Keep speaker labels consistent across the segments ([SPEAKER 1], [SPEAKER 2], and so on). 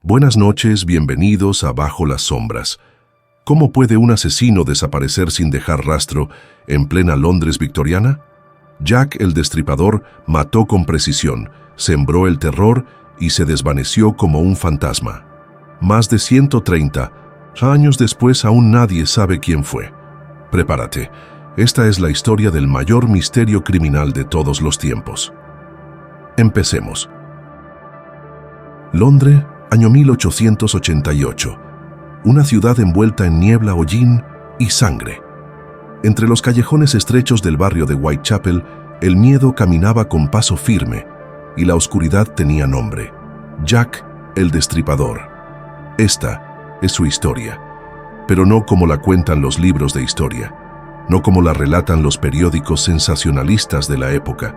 [SPEAKER 1] Buenas noches, bienvenidos a Bajo las Sombras. ¿Cómo puede un asesino desaparecer sin dejar rastro en plena Londres victoriana? Jack el Destripador mató con precisión, sembró el terror y se desvaneció como un fantasma. Más de 130 años después aún nadie sabe quién fue. Prepárate, esta es la historia del mayor misterio criminal de todos los tiempos. Empecemos. Londres, año 1888. Una ciudad envuelta en niebla, hollín y sangre. Entre los callejones estrechos del barrio de Whitechapel, el miedo caminaba con paso firme y la oscuridad tenía nombre: Jack el Destripador. Esta es su historia, pero no como la cuentan los libros de historia, no como la relatan los periódicos sensacionalistas de la época,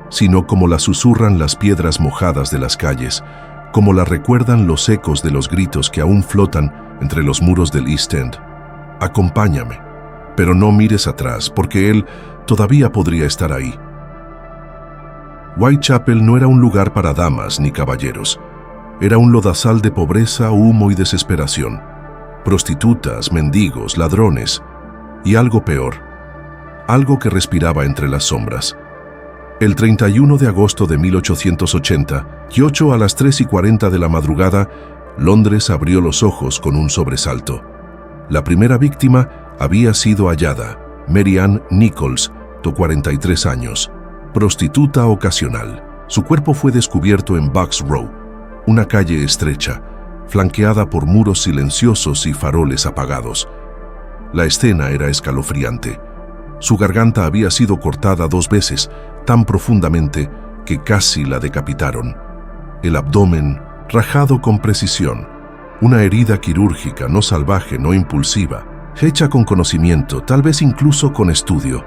[SPEAKER 1] sino como la susurran las piedras mojadas de las calles, como la recuerdan los ecos de los gritos que aún flotan entre los muros del East End. Acompáñame, pero no mires atrás, porque él todavía podría estar ahí. Whitechapel no era un lugar para damas ni caballeros. Era un lodazal de pobreza, humo y desesperación. Prostitutas, mendigos, ladrones y algo peor, algo que respiraba entre las sombras. El 31 de agosto de 1888, a las 3:40 de la madrugada, Londres abrió los ojos con un sobresalto. La primera víctima había sido hallada, Mary Ann Nichols, de 43 años, prostituta ocasional. Su cuerpo fue descubierto en Bucks Row, una calle estrecha, flanqueada por muros silenciosos y faroles apagados. La escena era escalofriante. Su garganta había sido cortada 2 veces, tan profundamente que casi la decapitaron. El abdomen rajado con precisión, una herida quirúrgica, no salvaje, no impulsiva, hecha con conocimiento, tal vez incluso con estudio.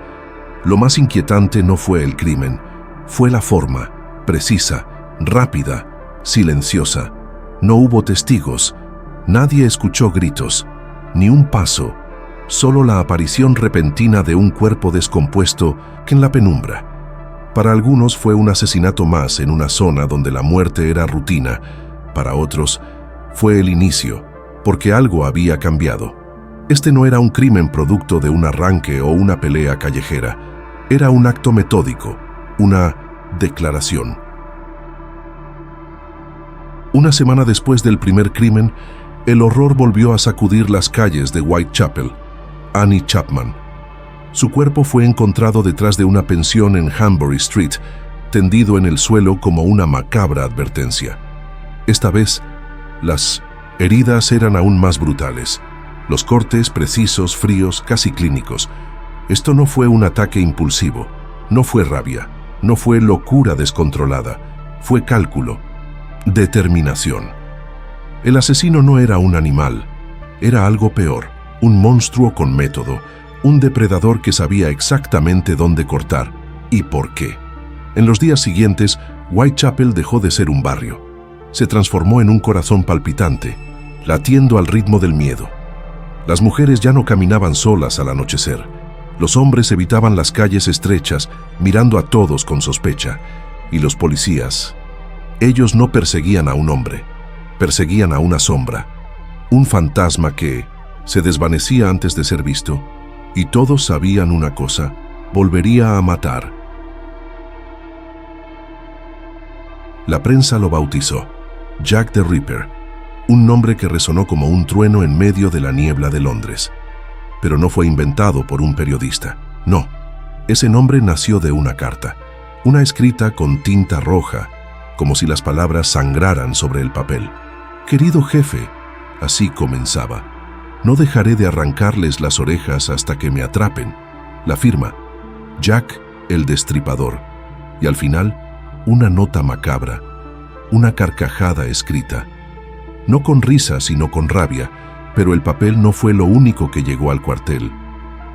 [SPEAKER 1] Lo más inquietante no fue el crimen, fue la forma, precisa, rápida, silenciosa. No hubo testigos, nadie escuchó gritos, ni un paso, solo la aparición repentina de un cuerpo descompuesto que en la penumbra. Para algunos fue un asesinato más en una zona donde la muerte era rutina. Para otros fue el inicio, porque algo había cambiado. Este no era un crimen producto de un arranque o una pelea callejera. Era un acto metódico, una declaración. Una semana después del primer crimen, el horror volvió a sacudir las calles de Whitechapel. Annie Chapman. Su cuerpo fue encontrado detrás de una pensión en Hanbury Street, tendido en el suelo como una macabra advertencia. Esta vez, las heridas eran aún más brutales. Los cortes precisos, fríos, casi clínicos. Esto no fue un ataque impulsivo, no fue rabia, no fue locura descontrolada, fue cálculo, determinación. El asesino no era un animal, era algo peor, un monstruo con método, un depredador que sabía exactamente dónde cortar y por qué. En los días siguientes, Whitechapel dejó de ser un barrio. Se transformó en un corazón palpitante, latiendo al ritmo del miedo. Las mujeres ya no caminaban solas al anochecer. Los hombres evitaban las calles estrechas, mirando a todos con sospecha. Y los policías, ellos no perseguían a un hombre, perseguían a una sombra, un fantasma que se desvanecía antes de ser visto. Y todos sabían una cosa: volvería a matar. La prensa lo bautizó Jack the Ripper, un nombre que resonó como un trueno en medio de la niebla de Londres. Pero no fue inventado por un periodista. No, ese nombre nació de una carta, una escrita con tinta roja, como si las palabras sangraran sobre el papel. «Querido jefe», así comenzaba, «no dejaré de arrancarles las orejas hasta que me atrapen». La firma, Jack el Destripador. Y al final, una nota macabra, una carcajada escrita. No con risa, sino con rabia, pero el papel no fue lo único que llegó al cuartel.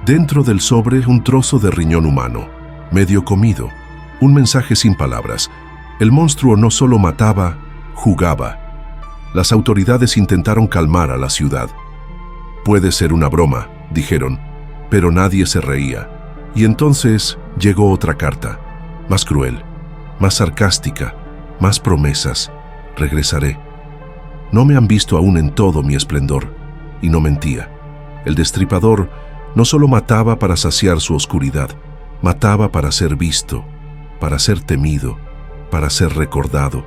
[SPEAKER 1] Dentro del sobre, un trozo de riñón humano, medio comido, un mensaje sin palabras. El monstruo no solo mataba, jugaba. Las autoridades intentaron calmar a la ciudad. «Puede ser una broma», dijeron, pero nadie se reía. Y entonces llegó otra carta, más cruel, más sarcástica, más promesas. «Regresaré. No me han visto aún en todo mi esplendor, y no mentía. El destripador no solo mataba para saciar su oscuridad, mataba para ser visto, para ser temido, para ser recordado,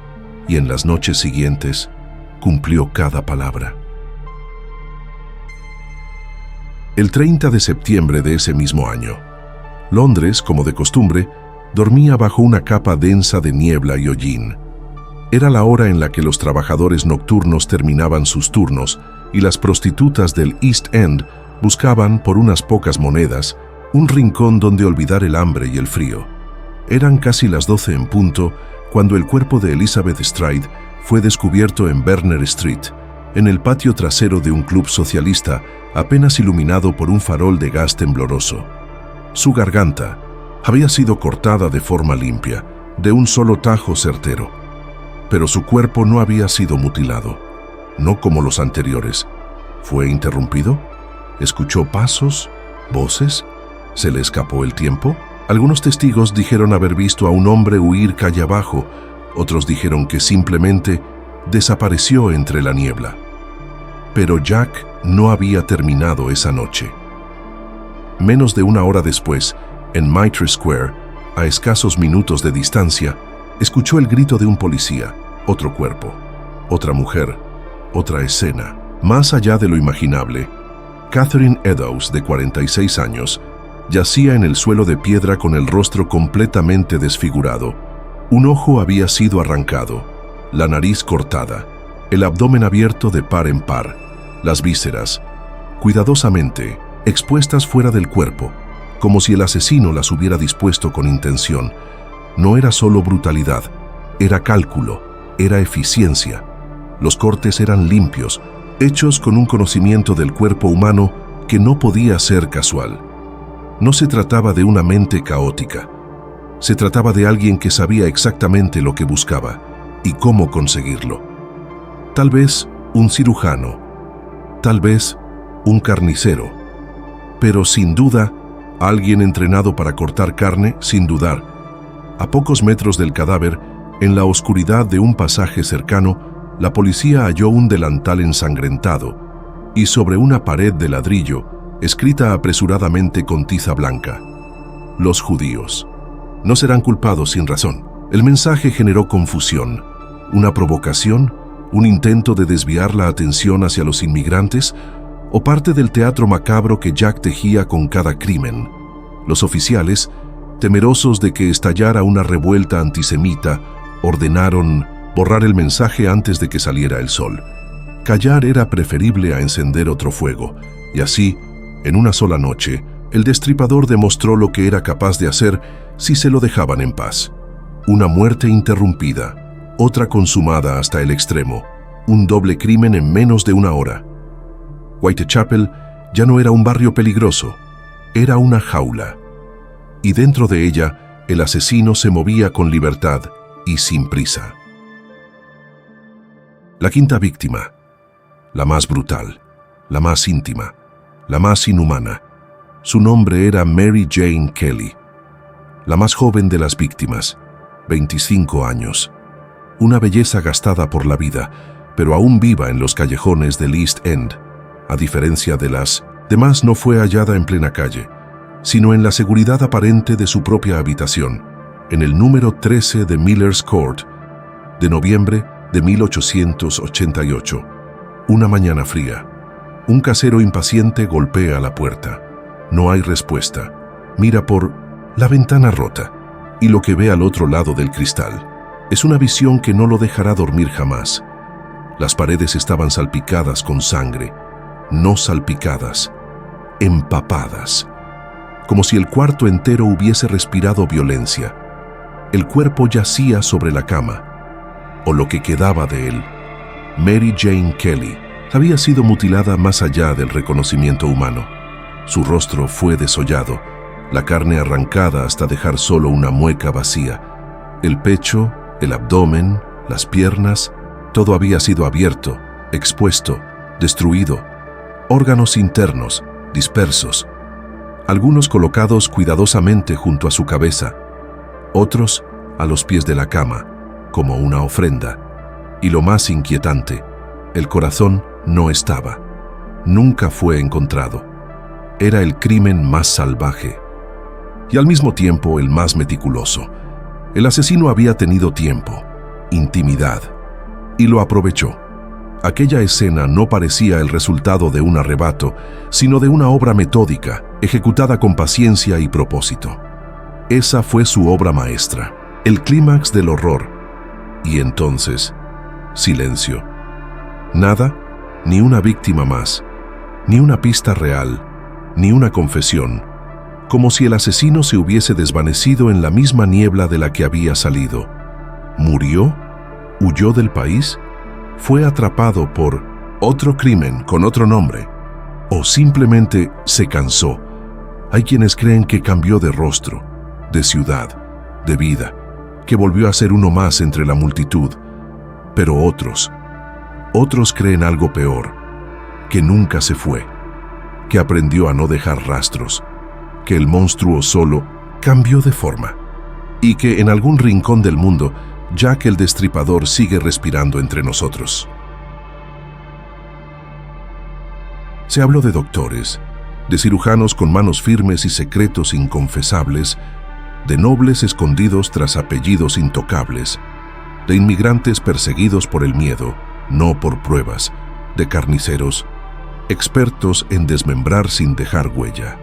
[SPEAKER 1] y en las noches siguientes cumplió cada palabra. El 30 de septiembre de ese mismo año, Londres, como de costumbre, dormía bajo una capa densa de niebla y hollín. Era la hora en la que los trabajadores nocturnos terminaban sus turnos y las prostitutas del East End buscaban, por unas pocas monedas, un rincón donde olvidar el hambre y el frío. Eran casi las 12 en punto cuando el cuerpo de Elizabeth Stride fue descubierto en Berners Street, en el patio trasero de un club socialista apenas iluminado por un farol de gas tembloroso. Su garganta había sido cortada de forma limpia, de un solo tajo certero, pero su cuerpo no había sido mutilado, no como los anteriores. ¿Fue interrumpido? ¿Escuchó pasos? ¿Voces? ¿Se le escapó el tiempo? Algunos testigos dijeron haber visto a un hombre huir calle abajo, otros dijeron que simplemente desapareció entre la niebla. Pero Jack no había terminado esa noche. Menos de una hora después, en Mitre Square, a escasos minutos de distancia, escuchó el grito de un policía, otro cuerpo, otra mujer, otra escena. Más allá de lo imaginable, Catherine Eddowes, de 46 años, yacía en el suelo de piedra con el rostro completamente desfigurado. Un ojo había sido arrancado, la nariz cortada, el abdomen abierto de par en par, las vísceras, cuidadosamente, expuestas fuera del cuerpo, como si el asesino las hubiera dispuesto con intención. No era solo brutalidad, era cálculo, era eficiencia. Los cortes eran limpios, hechos con un conocimiento del cuerpo humano que no podía ser casual. No se trataba de una mente caótica. Se trataba de alguien que sabía exactamente lo que buscaba y cómo conseguirlo. Tal vez un cirujano, tal vez un carnicero, pero sin duda alguien entrenado para cortar carne sin dudar. A pocos metros del cadáver, en la oscuridad de un pasaje cercano, la policía halló un delantal ensangrentado y sobre una pared de ladrillo, escrita apresuradamente con tiza blanca: los judíos no serán culpados sin razón. El mensaje generó confusión, una provocación, un intento de desviar la atención hacia los inmigrantes o parte del teatro macabro que Jack tejía con cada crimen. Los oficiales, temerosos de que estallara una revuelta antisemita, ordenaron borrar el mensaje antes de que saliera el sol. Callar era preferible a encender otro fuego, y así, en una sola noche, el destripador demostró lo que era capaz de hacer si se lo dejaban en paz. Una muerte interrumpida, otra consumada hasta el extremo, un doble crimen en menos de una hora. Whitechapel ya no era un barrio peligroso, era una jaula. Y dentro de ella, el asesino se movía con libertad y sin prisa. La quinta víctima, la más brutal, la más íntima, la más inhumana. Su nombre era Mary Jane Kelly, la más joven de las víctimas, 25 años. Una belleza gastada por la vida, pero aún viva en los callejones del East End. A diferencia de las demás, no fue hallada en plena calle, sino en la seguridad aparente de su propia habitación, en el número 13 de Miller's Court, de noviembre de 1888. Una mañana fría. Un casero impaciente golpea la puerta. No hay respuesta. Mira por la ventana rota y lo que ve al otro lado del cristal es una visión que no lo dejará dormir jamás. Las paredes estaban salpicadas con sangre, no salpicadas, empapadas, como si el cuarto entero hubiese respirado violencia. El cuerpo yacía sobre la cama, o lo que quedaba de él. Mary Jane Kelly había sido mutilada más allá del reconocimiento humano. Su rostro fue desollado, la carne arrancada hasta dejar solo una mueca vacía. El pecho, el abdomen, las piernas, todo había sido abierto, expuesto, destruido. Órganos internos, dispersos, algunos colocados cuidadosamente junto a su cabeza, otros a los pies de la cama, como una ofrenda. Y lo más inquietante, El corazón no estaba. Nunca fue encontrado. Era el crimen más salvaje y al mismo tiempo el más meticuloso. El asesino había tenido tiempo, intimidad, y lo aprovechó. Aquella escena no parecía el resultado de un arrebato, sino de una obra metódica, ejecutada con paciencia y propósito. Esa fue su obra maestra, el clímax del horror. Y entonces, silencio. Nada, ni una víctima más, ni una pista real, ni una confesión, como si el asesino se hubiese desvanecido en la misma niebla de la que había salido. ¿Murió? ¿Huyó del país? ¿Fue atrapado por otro crimen con otro nombre? ¿O simplemente se cansó? Hay quienes creen que cambió de rostro, de ciudad, de vida, que volvió a ser uno más entre la multitud. Pero otros creen algo peor, que nunca se fue, que aprendió a no dejar rastros, que el monstruo solo cambió de forma y que en algún rincón del mundo Jack el Destripador sigue respirando entre nosotros. Se habló de doctores, de cirujanos con manos firmes y secretos inconfesables, de nobles escondidos tras apellidos intocables, de inmigrantes perseguidos por el miedo, no por pruebas, de carniceros, expertos en desmembrar sin dejar huella.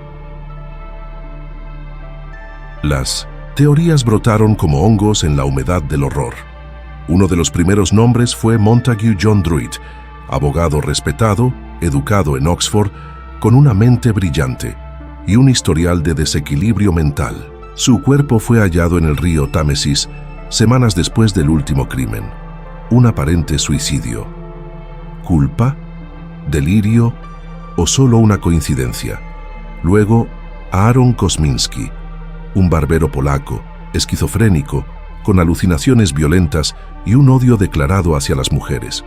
[SPEAKER 1] Las teorías brotaron como hongos en la humedad del horror. Uno de los primeros nombres fue Montague John Druitt, abogado respetado, educado en Oxford, con una mente brillante y un historial de desequilibrio mental. Su cuerpo fue hallado en el río Támesis semanas después del último crimen, un aparente suicidio. ¿Culpa? ¿Delirio? ¿O solo una coincidencia? Luego, Aaron Kosminski, un barbero polaco, esquizofrénico, con alucinaciones violentas y un odio declarado hacia las mujeres.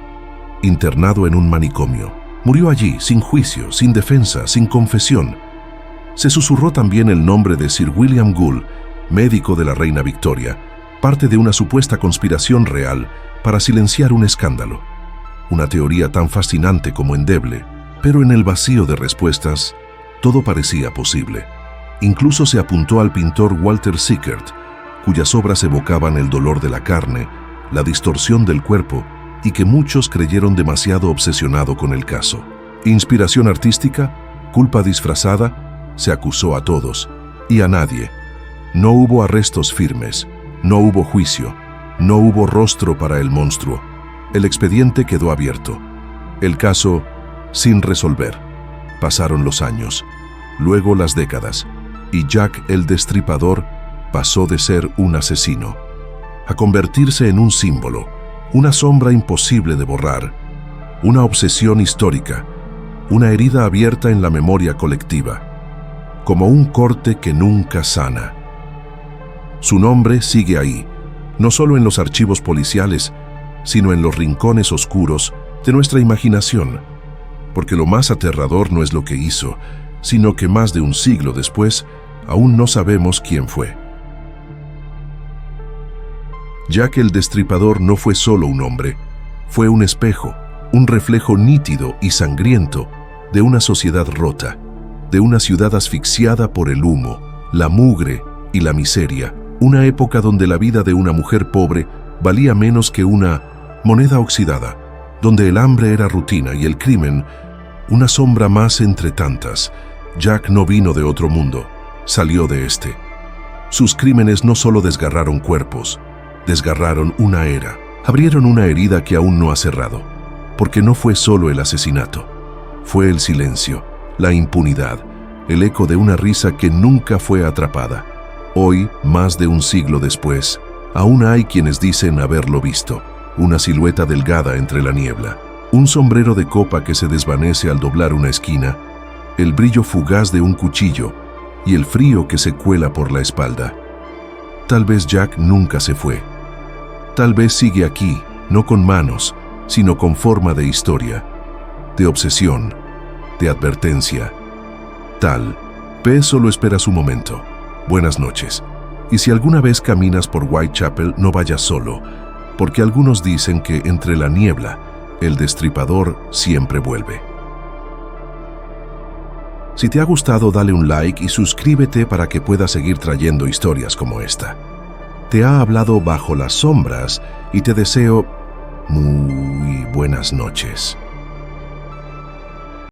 [SPEAKER 1] Internado en un manicomio. Murió allí, sin juicio, sin defensa, sin confesión. Se susurró también el nombre de Sir William Gould, médico de la reina Victoria, parte de una supuesta conspiración real para silenciar un escándalo. Una teoría tan fascinante como endeble, pero en el vacío de respuestas, todo parecía posible. Incluso se apuntó al pintor Walter Sickert, cuyas obras evocaban el dolor de la carne, la distorsión del cuerpo y que muchos creyeron demasiado obsesionado con el caso. Inspiración artística, culpa disfrazada, se acusó a todos y a nadie. No hubo arrestos firmes, no hubo juicio, no hubo rostro para el monstruo. El expediente quedó abierto. El caso sin resolver. Pasaron los años, luego las décadas, y Jack el Destripador pasó de ser un asesino a convertirse en un símbolo, una sombra imposible de borrar, una obsesión histórica, una herida abierta en la memoria colectiva, como un corte que nunca sana. Su nombre sigue ahí, no solo en los archivos policiales, sino en los rincones oscuros de nuestra imaginación, porque lo más aterrador no es lo que hizo, sino que más de un siglo después, aún no sabemos quién fue. Jack el Destripador no fue solo un hombre, fue un espejo, un reflejo nítido y sangriento de una sociedad rota, de una ciudad asfixiada por el humo, la mugre y la miseria, una época donde la vida de una mujer pobre valía menos que una moneda oxidada, donde el hambre era rutina y el crimen una sombra más entre tantas. Jack no vino de otro mundo, salió de este. Sus crímenes no solo desgarraron cuerpos, desgarraron una era, abrieron una herida que aún no ha cerrado, porque no fue solo el asesinato, fue el silencio, la impunidad, el eco de una risa que nunca fue atrapada. Hoy, más de un siglo después, aún hay quienes dicen haberlo visto, una silueta delgada entre la niebla, un sombrero de copa que se desvanece al doblar una esquina, el brillo fugaz de un cuchillo y el frío que se cuela por la espalda. Tal vez Jack nunca se fue. Tal vez sigue aquí, no con manos, sino con forma de historia, de obsesión, de advertencia. Tal vez solo espera su momento. Buenas noches. Y si alguna vez caminas por Whitechapel, no vayas solo, porque algunos dicen que entre la niebla El Destripador siempre vuelve. Si te ha gustado, dale un like y suscríbete para que puedas seguir trayendo historias como esta. Te ha hablado Bajo las Sombras y te deseo muy buenas noches.